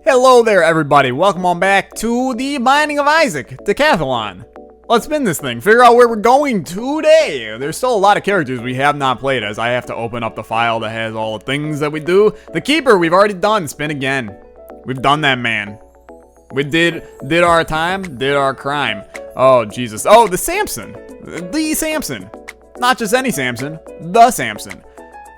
Hello there, everybody. Welcome on back to the Binding of Isaac Decathlon. Let's spin this thing, figure out where we're going today. There's still a lot of characters we have not played as I have to open up the file that has all the things that we do. The Keeper, we've already done. Spin again. We've done that, man. We did our time, did our crime. Oh, Jesus. Oh, the Samson. The Samson. Not just any Samson, the Samson.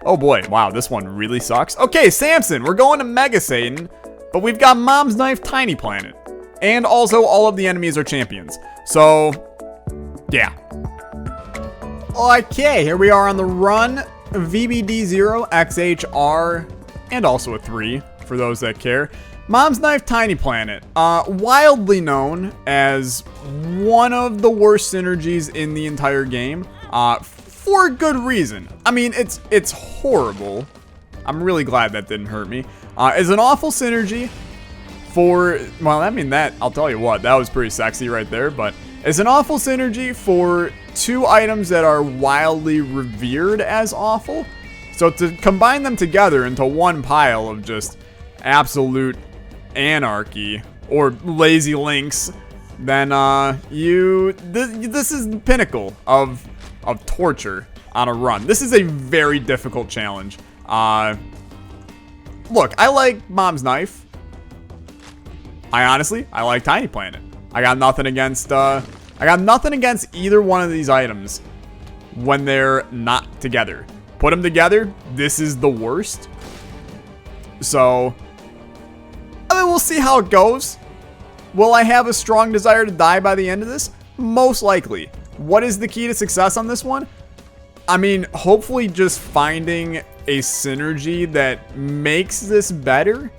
Oh boy, wow, this one really sucks. Okay, Samson, we're going to Mega Satan. But we've got Mom's Knife, Tiny Planet. And also all of the enemies are champions. So, yeah. Okay, here we are on the run. VBD0, XHR, and also a 3 for those that care. Mom's Knife, Tiny Planet. Wildly known as one of the worst synergies in the entire game. For good reason. I mean, it's horrible. I'm really glad that didn't hurt me. Is an awful synergy for, well, I mean that, I'll tell you what, that was pretty sexy right there, but it's an awful synergy for two items that are wildly revered as awful. So to combine them together into one pile of just absolute anarchy or lazy links, then this is the pinnacle of torture on a run. This is a very difficult challenge. Look, I like Mom's Knife. I like Tiny Planet. I got nothing against either one of these items when they're not together. Put them together, this is the worst. So, I mean, we'll see how it goes. Will I have a strong desire to die by the end of this? Most likely. What is the key to success on this one? I mean, hopefully just finding a synergy that makes this better.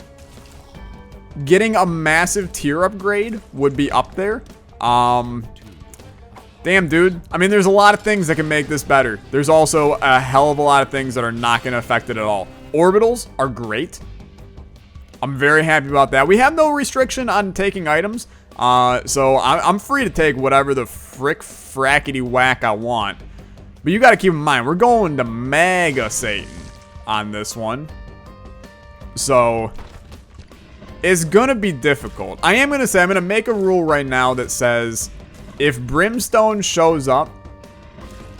Getting a massive tier upgrade would be up there. Damn, dude. I mean, there's a lot of things that can make this better. There's also a hell of a lot of things that are not going to affect it at all. Orbitals are great. I'm very happy about that. We have no restriction on taking items. So I'm free to take whatever the frackety whack I want. But you got to keep in mind, we're going to Mega Satan on this one. So, it's going to be difficult. I am going to say, I'm going to make a rule right now that says, if Brimstone shows up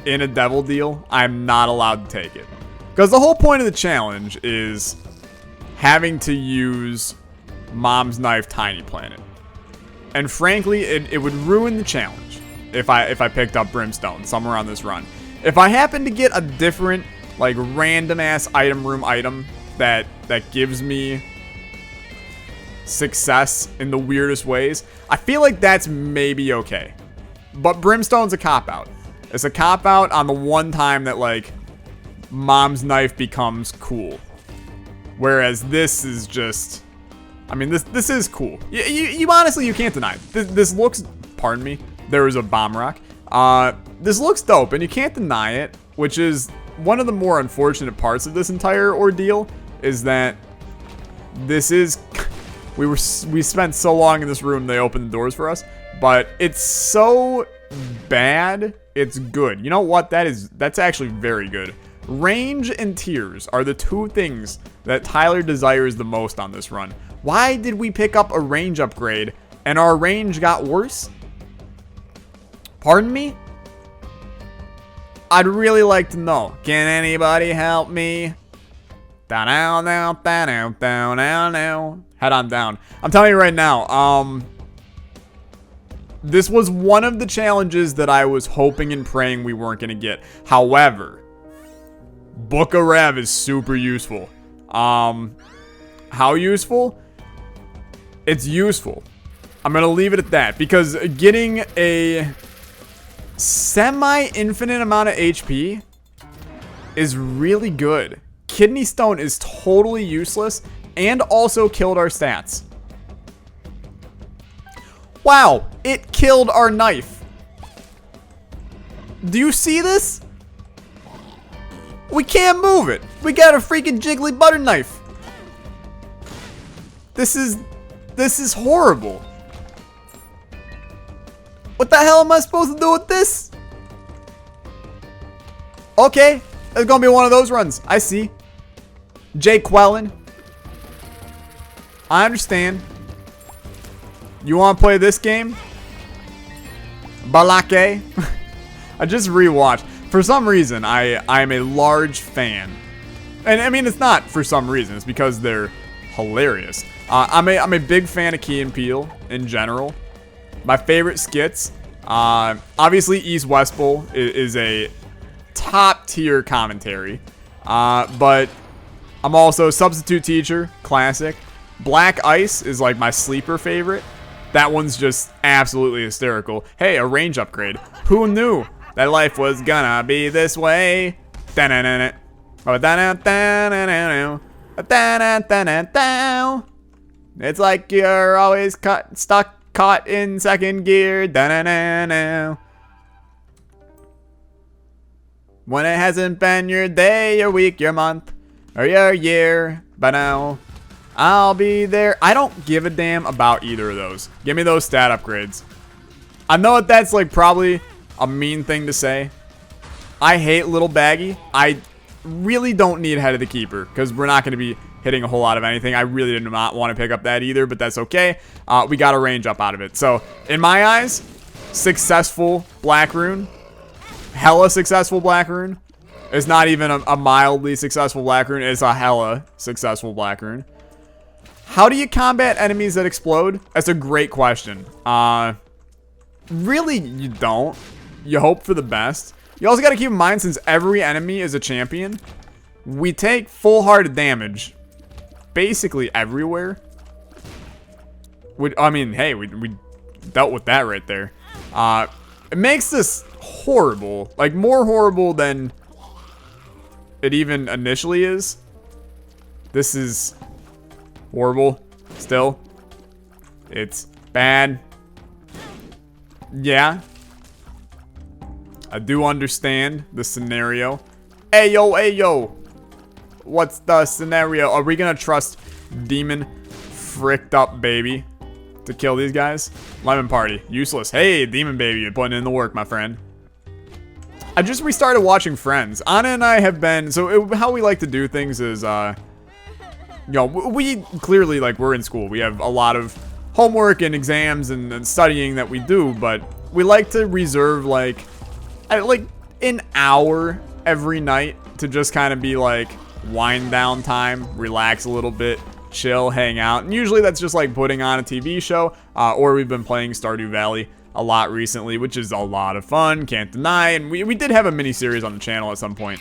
in a devil deal, I'm not allowed to take it. Because the whole point of the challenge is having to use Mom's Knife, Tiny Planet. And frankly, it would ruin the challenge if I picked up Brimstone somewhere on this run. If I happen to get a different, like, random-ass item room item that gives me success in the weirdest ways, I feel like that's maybe okay. But Brimstone's a cop-out. It's a cop-out on the one time that, like, Mom's Knife becomes cool. Whereas this is just... I mean, this is cool. You honestly, you can't deny it. This looks... Pardon me. There was a bomb rock. This looks dope, and you can't deny it, which is one of the more unfortunate parts of this entire ordeal, is that this is... we spent so long in this room, they opened the doors for us, but it's so bad, it's good. You know what? That's actually very good. Range and tiers are the two things that Tyler desires the most on this run. Why did we pick up a range upgrade, and our range got worse? Pardon me? I'd really like to know. Can anybody help me? Down, down, down, down, down, down, down. Head on down. I'm telling you right now, this was one of the challenges that I was hoping and praying we weren't going to get. However, Book of Rev is super useful. How useful? It's useful. I'm going to leave it at that, because getting a semi-infinite amount of HP is really good. Kidney Stone is totally useless and also killed our stats. Wow, it killed our knife. Do you see this? We can't move it. We got a freaking jiggly butter knife. This is horrible. What the hell am I supposed to do with this? Okay, it's gonna be one of those runs. I see. Jay Quellen. I understand. You want to play this game? Balake? I just rewatched. For some reason, I'm a large fan. And I mean, it's not for some reason. It's because they're hilarious. I'm a big fan of Key and Peele in general. My favorite skits, obviously East West Bowl is a top tier commentary. But I'm also Substitute Teacher, classic. Black Ice is like my sleeper favorite. That one's just absolutely hysterical. Hey, a range upgrade. Who knew that life was gonna be this way? It's like you're always caught in second gear. When it hasn't been your day, your week, your month, or your year, but now I'll be there. I don't give a damn about either of those. Give me those stat upgrades. I know that that's like probably a mean thing to say. I hate Little Baggy. I really don't need Head of the Keeper because we're not going to be hitting a whole lot of anything. I really did not want to pick up that either, but that's okay. We got a range up out of it. So in my eyes, successful Black Rune. Hella successful Black Rune. It's not even a mildly successful Black Rune. It's a hella successful Black Rune. How do you combat enemies that explode? That's a great question. Really, you don't. You hope for the best. You also got to keep in mind, since every enemy is a champion, we take full-hearted damage basically everywhere. I mean, hey, we dealt with that right there. It makes this horrible. Like, more horrible than it even initially is. This is horrible still. It's bad. Yeah. I do understand the scenario. Hey yo. What's the scenario? Are we gonna trust Demon Fricked Up Baby to kill these guys? Lemon Party. Useless. Hey, Demon Baby, you're putting in the work, my friend. I just restarted watching Friends. Anna and I have been... So, how we like to do things is, you know, we clearly, like, we're in school. We have a lot of homework and exams and studying that we do, but we like to reserve, like an hour every night to just kind of be, like, wind down time, relax a little bit, chill, hang out. And usually that's just, like, putting on a TV show, or we've been playing Stardew Valley a lot recently, which is a lot of fun, can't deny. And we did have a mini series on the channel at some point,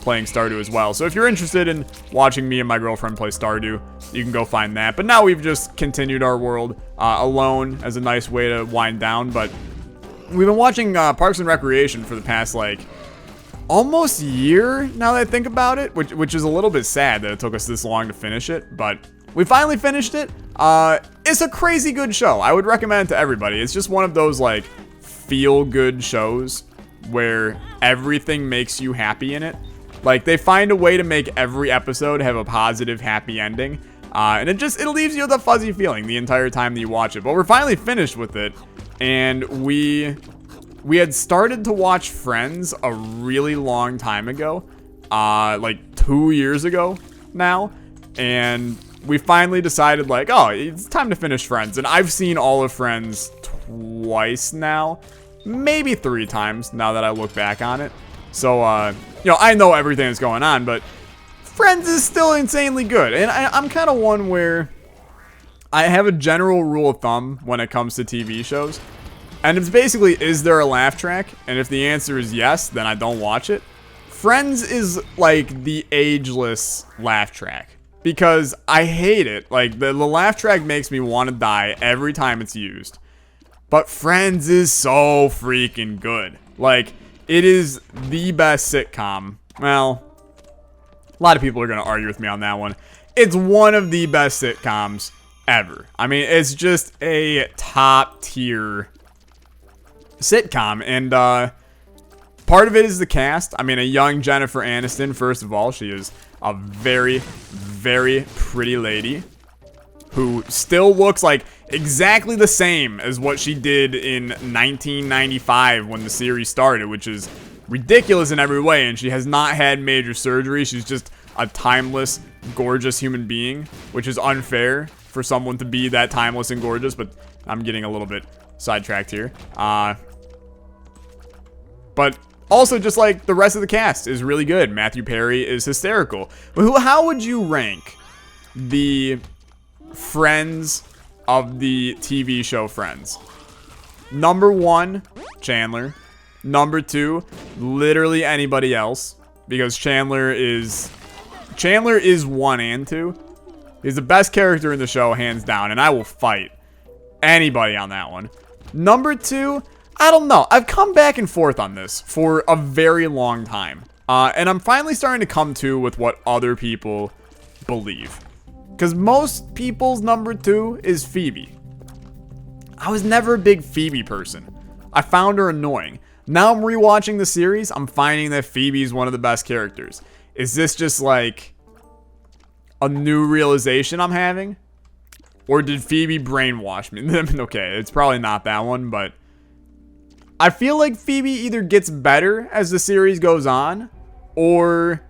playing Stardew as well. So if you're interested in watching me and my girlfriend play Stardew, you can go find that. But now we've just continued our world alone as a nice way to wind down. But we've been watching Parks and Recreation for the past, like, almost year now that I think about it, which is a little bit sad that it took us this long to finish it, but we finally finished it. It's a crazy good show. I would recommend it to everybody. It's just one of those, like, feel-good shows where everything makes you happy in it. Like, they find a way to make every episode have a positive, happy ending. And it leaves you with a fuzzy feeling the entire time that you watch it. But we're finally finished with it. And we had started to watch Friends a really long time ago. Like 2 years ago now. And we finally decided, like, oh, it's time to finish Friends. And I've seen all of Friends twice now. Maybe 3 times now that I look back on it. So, you know, I know everything that's going on, but Friends is still insanely good. And I'm kind of one where I have a general rule of thumb when it comes to TV shows. And it's basically, is there a laugh track? And if the answer is yes, then I don't watch it. Friends is like the ageless laugh track. Because I hate it. Like, the laugh track makes me want to die every time it's used. But Friends is so freaking good. Like, it is the best sitcom. Well, a lot of people are going to argue with me on that one. It's one of the best sitcoms ever. I mean, it's just a top tier sitcom. And part of it is the cast. I mean, a young Jennifer Aniston, first of all. She is a very, very pretty lady who still looks like exactly the same as what she did in 1995 when the series started, which is ridiculous in every way. And she has not had major surgery. She's just a timeless, gorgeous human being, which is unfair for someone to be that timeless and gorgeous, but I'm getting a little bit sidetracked here. But also, just like the rest of the cast is really good. Matthew Perry is hysterical. But how would you rank the friends of the TV show Friends? Number 1, Chandler. Number 2, literally anybody else, because Chandler is 1 and 2. He's the best character in the show, hands down, and I will fight anybody on that one. Number 2, I don't know. I've come back and forth on this for a very long time. And I'm finally starting to come to with what other people believe. Because most people's number 2 is Phoebe. I was never a big Phoebe person. I found her annoying. Now I'm rewatching the series, I'm finding that Phoebe's one of the best characters. Is this just like a new realization I'm having? Or did Phoebe brainwash me? Okay, it's probably not that one, but I feel like Phoebe either gets better as the series goes on, or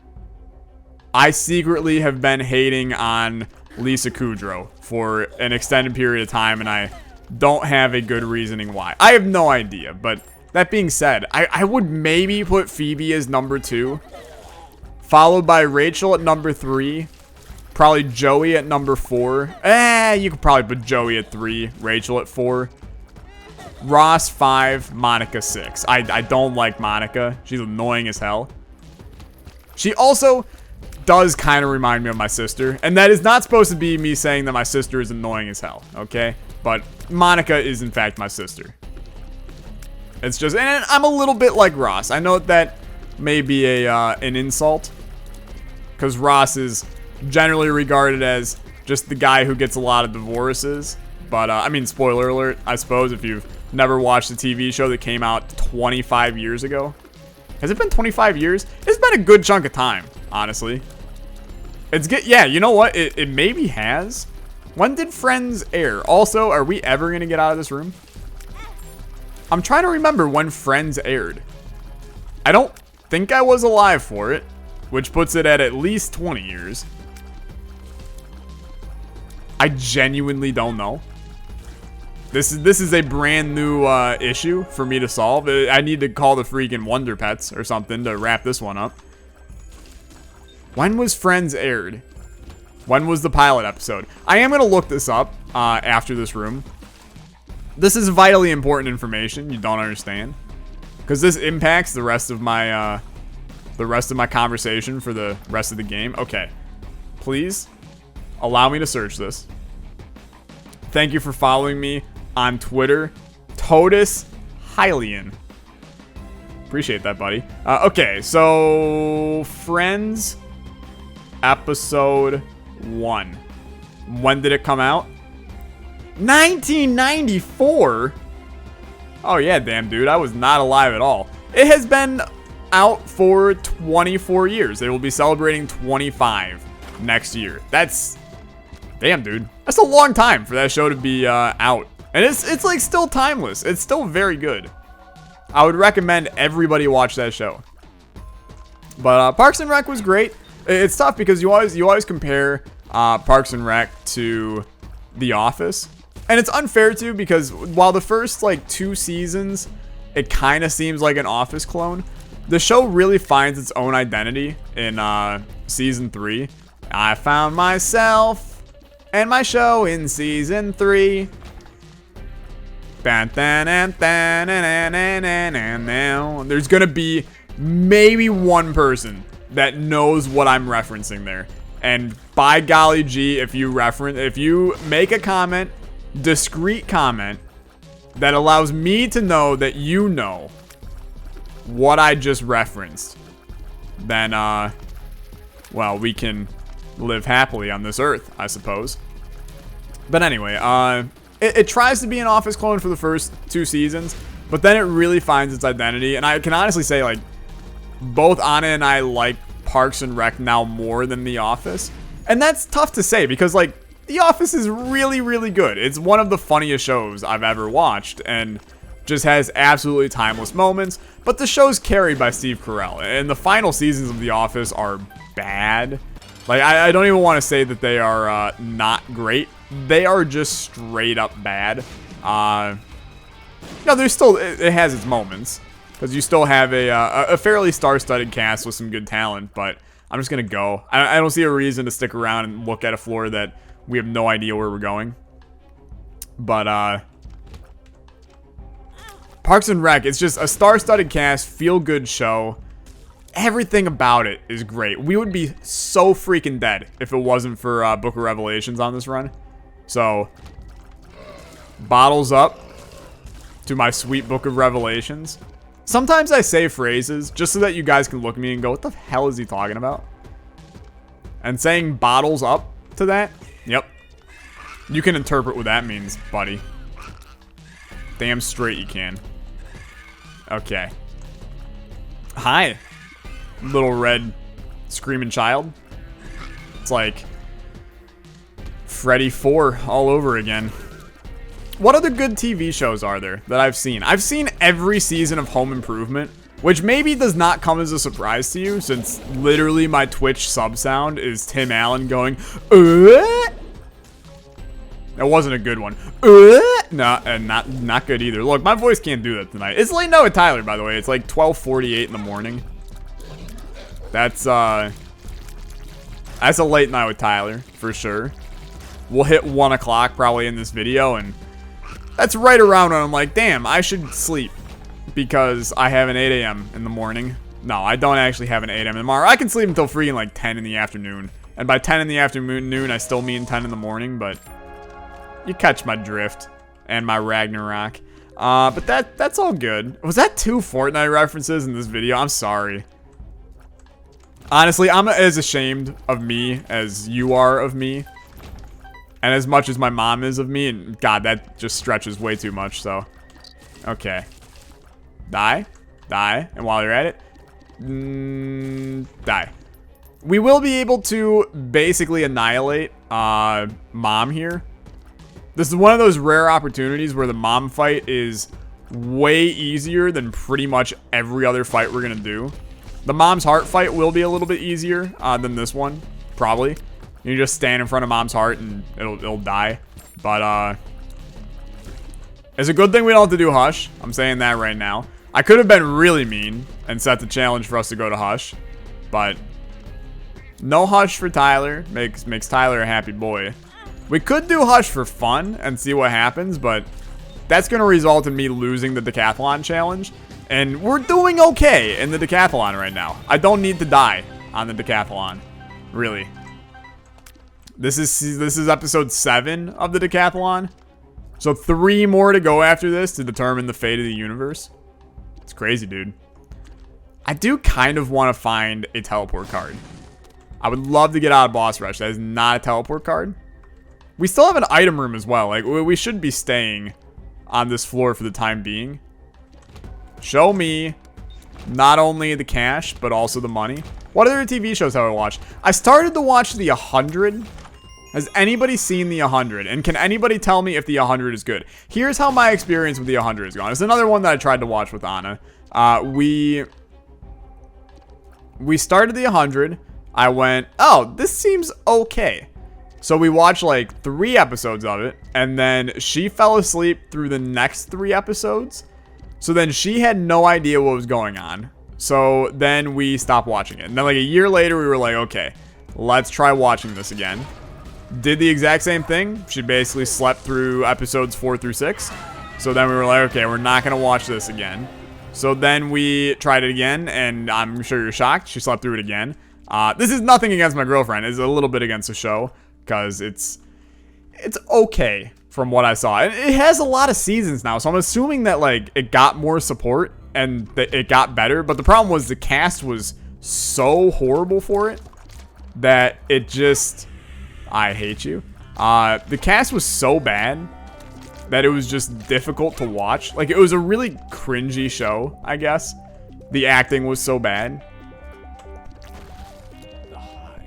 I secretly have been hating on Lisa Kudrow for an extended period of time, and I don't have a good reasoning why. I have no idea, but that being said, I would maybe put Phoebe as number 2, followed by Rachel at number 3, probably Joey at number 4. You could probably put Joey at 3, Rachel at 4. Ross 5, Monica 6. I don't like Monica. She's annoying as hell. She also does kind of remind me of my sister. And that is not supposed to be me saying that my sister is annoying as hell, okay? But Monica is in fact my sister. It's just, and I'm a little bit like Ross. I know that may be an insult, because Ross is generally regarded as just the guy who gets a lot of divorces. But, I mean, spoiler alert, I suppose, if you've never watched a TV show that came out 25 years ago. Has it been 25 years? It's been a good chunk of time, honestly. It's good. Yeah, you know what? It maybe has. When did Friends air? Also, are we ever going to get out of this room? I'm trying to remember when Friends aired. I don't think I was alive for it, which puts it at least 20 years. I genuinely don't know. This is a brand new issue for me to solve. I need to call the freaking Wonder Pets or something to wrap this one up. When was Friends aired? When was the pilot episode? I am going to look this up after this room. This is vitally important information you don't understand, because this impacts the rest of my conversation for the rest of the game. Okay, please allow me to search this. Thank you for following me on Twitter, Totus Hylian. Appreciate that, buddy. Okay, so Friends episode 1. When did it come out? 1994? Oh yeah, damn dude, I was not alive at all. It has been out for 24 years. They will be celebrating 25 next year. That's, damn dude, that's a long time for that show to be out. And it's like still timeless. It's still very good. I would recommend everybody watch that show. But Parks and Rec was great. It's tough because you always compare Parks and Rec to The Office. And it's unfair too, because while the first like 2 seasons, it kind of seems like an Office clone, the show really finds its own identity in season 3. I found myself and my show in season 3. There's gonna be maybe one person that knows what I'm referencing there, and by golly gee, if you make a comment, discreet comment, that allows me to know that you know what I just referenced, then well, we can live happily on this earth, I suppose. But anyway, it tries to be an Office clone for the first 2 seasons, but then it really finds its identity. And I can honestly say, like, both Anna and I like Parks and Rec now more than The Office. And that's tough to say because, like, The Office is really, really good. It's one of the funniest shows I've ever watched and just has absolutely timeless moments. But the show's carried by Steve Carell, and the final seasons of The Office are bad. Like, I don't even want to say that they are not great. they are just straight up bad. No, there's still, it has its moments, because you still have a fairly star-studded cast with some good talent, but I'm just going to go. I don't see a reason to stick around and look at a floor that we have no idea where we're going. But, Parks and Rec, it's just a star-studded cast, feel-good show. Everything about it is great. We would be so freaking dead if it wasn't for Book of Revelations on this run. So, bottles up to my sweet Book of Revelations. Sometimes I say phrases just so that you guys can look at me and go, what the hell is he talking about? And saying bottles up to that, yep. You can interpret what that means, buddy. Damn straight you can. Okay. Hi, little red screaming child. It's like Freddy 4 all over again. What other good TV shows are there that I've seen? I've seen every season of Home Improvement, which maybe does not come as a surprise to you, since literally my Twitch sub sound is Tim Allen going, That wasn't a good one. No, and not good either. Look, my voice can't do that tonight. It's late night with Tyler, by the way. It's like 12:48 in the morning. That's a late night with Tyler, for sure. We'll hit 1 o'clock probably in this video, and that's right around when I'm like, damn, I should sleep because I have an 8 a.m. in the morning. No, I don't actually have an 8 a.m. tomorrow. I can sleep until freaking like 10 in the afternoon. And by 10 in the afternoon, I still mean 10 in the morning, but you catch my drift and my Ragnarok. But that's all good. Was that 2 Fortnite references in this video? I'm sorry. Honestly, I'm as ashamed of me as you are of me. And as much as my mom is of me. And God, that just stretches way too much, so. Okay. Die. Die. And while you're at it, die. We will be able to basically annihilate Mom here. This is one of those rare opportunities where the Mom fight is way easier than pretty much every other fight we're going to do. The Mom's Heart fight will be a little bit easier than this one, probably. You just stand in front of Mom's Heart and it'll die. But it's a good thing we don't have to do Hush. I'm saying that right now. I could have been really mean and set the challenge for us to go to Hush. But no Hush for Tyler. Makes Tyler a happy boy. We could do Hush for fun and see what happens, but that's going to result in me losing the Decathlon challenge. And we're doing okay in the Decathlon right now. I don't need to die on the Decathlon, really. This is episode 7 of the Decathlon. So 3 more to go after this to determine the fate of the universe. It's crazy, dude. I do kind of want to find a teleport card. I would love to get out of Boss Rush. That is not a teleport card. We still have an item room as well. Like, we should be staying on this floor for the time being. Show me not only the cash, but also the money. What other TV shows have I watched? I started to watch The 100. Has anybody seen The 100? And can anybody tell me if The 100 is good? Here's how my experience with The 100 has gone. It's another one that I tried to watch with Anna. We started The 100. I went, oh, this seems okay. So we watched like 3 episodes of it, and then she fell asleep through the next 3 episodes. So then she had no idea what was going on. So then we stopped watching it. And then like a year later, we were like, okay, let's try watching this again. Did the exact same thing. She basically slept through episodes 4 through 6. So then we were like, okay, we're not going to watch this again. So then we tried it again, and I'm sure you're shocked. She slept through it again. This is nothing against my girlfriend. It's a little bit against the show. Because it's okay from what I saw. And it has a lot of seasons now, so I'm assuming that like it got more support and that it got better. But the problem was the cast was so horrible for it that it just, I hate you. The cast was so bad that it was just difficult to watch. Like, it was a really cringy show, I guess. The acting was so bad.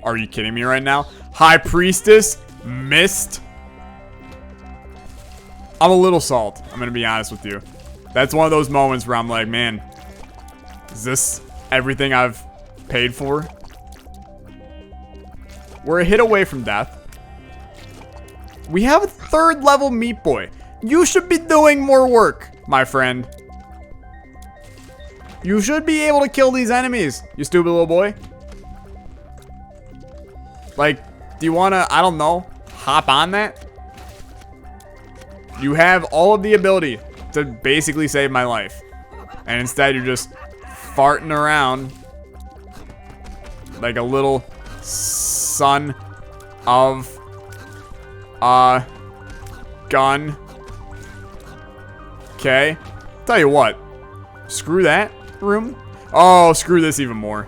Are you kidding me right now? High Priestess missed. I'm a little salt. I'm gonna be honest with you. That's one of those moments where I'm like, man, is this everything I've paid for? We're a hit away from death. We have a 3rd level Meat Boy. You should be doing more work, my friend. You should be able to kill these enemies, you stupid little boy. Like, do you want to, I don't know, hop on that? You have all of the ability to basically save my life. And instead you're just farting around like a little son of a gun. Okay. Tell you what. Screw that room. Oh, screw this even more.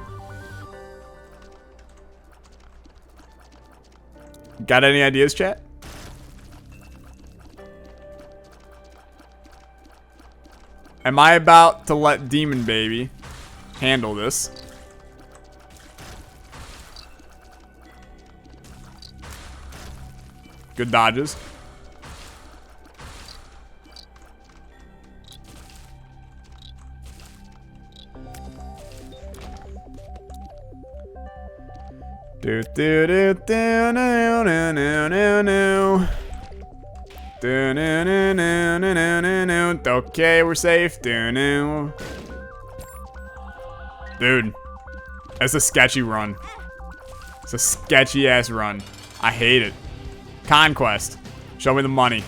Got any ideas, chat? Am I about to let Demon Baby handle this? Good dodges. Do do do do no no no no no. Do no no no no no no no. Okay, we're safe. Do no. Dude, that's a sketchy run. It's a sketchy ass run. I hate it. Conquest. Show me the money.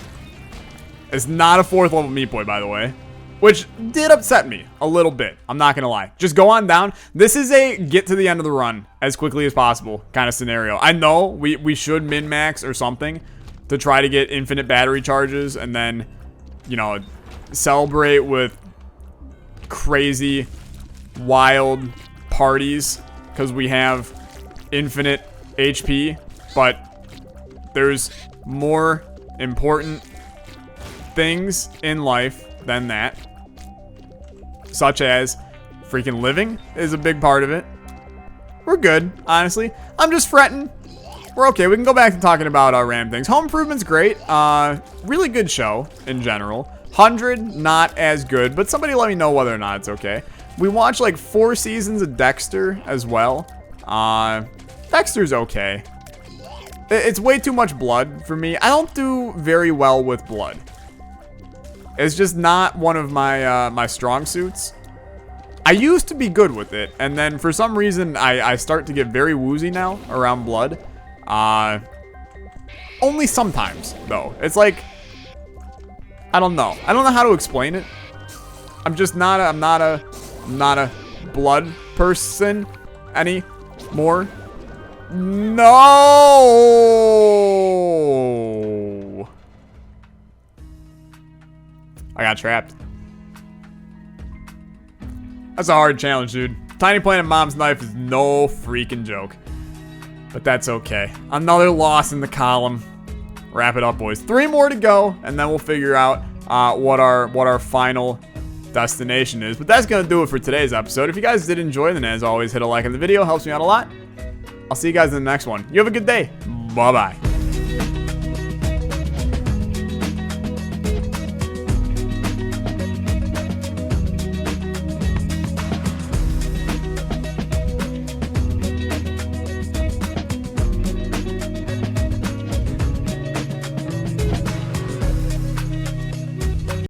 It's not a 4th level Meat Boy, by the way. Which did upset me a little bit. I'm not going to lie. Just go on down. This is a get to the end of the run as quickly as possible kind of scenario. I know we should min-max or something to try to get infinite battery charges and then, you know, celebrate with crazy, wild parties because we have infinite HP. But there's more important things in life than that. Such as freaking living is a big part of it. We're good, honestly. I'm just fretting. We're okay. We can go back to talking about RAM things. Home Improvement's great. Really good show in general. 100, not as good, but somebody let me know whether or not it's okay. We watched like 4 seasons of Dexter as well. Dexter's okay. It's way too much blood for me. I don't do very well with blood. It's just not one of my my strong suits. I used to be good with it, and then for some reason I start to get very woozy now around blood. Only sometimes though. It's like I don't know. I don't know how to explain it. I'm just not I'm not a blood person anymore. No. I got trapped. That's a hard challenge, dude. Tiny Planet Mom's knife is no freaking joke. But that's okay. Another loss in the column. Wrap it up, boys. 3 more to go, and then we'll figure out what our final destination is. But that's gonna do it for today's episode. If you guys did enjoy, then as always, hit a like on the video. Helps me out a lot. I'll see you guys in the next one. You have a good day. Bye-bye.